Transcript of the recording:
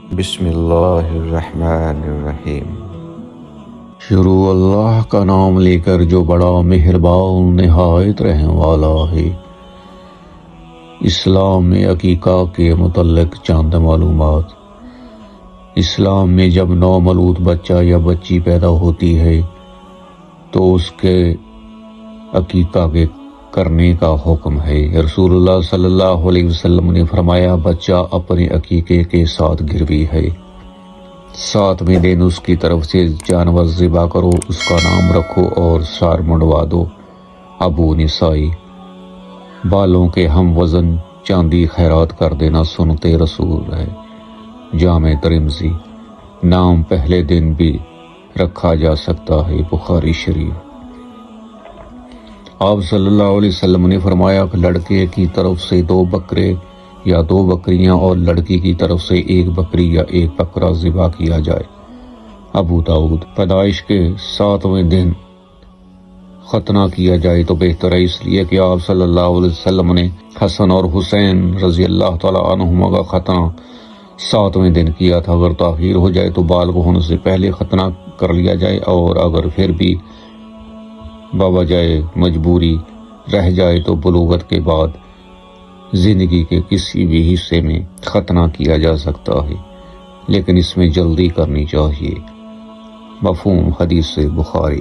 بسم اللہ الرحمن الرحیم۔ شروع اللہ کا نام لے کر جو بڑا مہربان نہایت رحم والا ہے۔ اسلام میں عقیقہ کے متعلق چند معلومات۔ اسلام میں جب نومولود بچہ یا بچی پیدا ہوتی ہے تو اس کے عقیقہ کے کرنے کا حکم ہے۔ رسول اللہ صلی اللہ علیہ وسلم نے فرمایا، بچہ اپنے عقیقے کے ساتھ گروی ہے۔ 7ویں دن اس کی طرف سے جانور ذبح کرو، اس کا نام رکھو اور سر منڈوا دو۔ ابو نسائی۔ بالوں کے ہم وزن چاندی خیرات کر دینا سنت رسول ہے۔ جامع ترمذی۔ نام پہلے دن بھی رکھا جا سکتا ہے، بخاری شریف۔ آپ صلی اللہ علیہ وسلم نے فرمایا کہ لڑکے کی طرف سے 2 بکرے یا 2 بکریاں اور لڑکی کی طرف سے 1 بکری یا 1 بکرا ذبح کیا جائے۔ ابو داؤد۔ پیدائش کے 7ویں دن ختنہ کیا جائے تو بہتر ہے، اس لیے کہ آپ صلی اللہ علیہ وسلم نے حسن اور حسین رضی اللہ تعالیٰ عنہما کا ختنہ 7ویں دن کیا تھا۔ اگر تاخیر ہو جائے تو بالغ ہونے سے پہلے ختنہ کر لیا جائے، اور اگر پھر بھی بوجہ مجبوری رہ جائے تو بلوغت کے بعد زندگی کے کسی بھی حصے میں ختنہ کیا جا سکتا ہے، لیکن اس میں جلدی کرنی چاہیے۔ مفہوم حدیث سے بخاری۔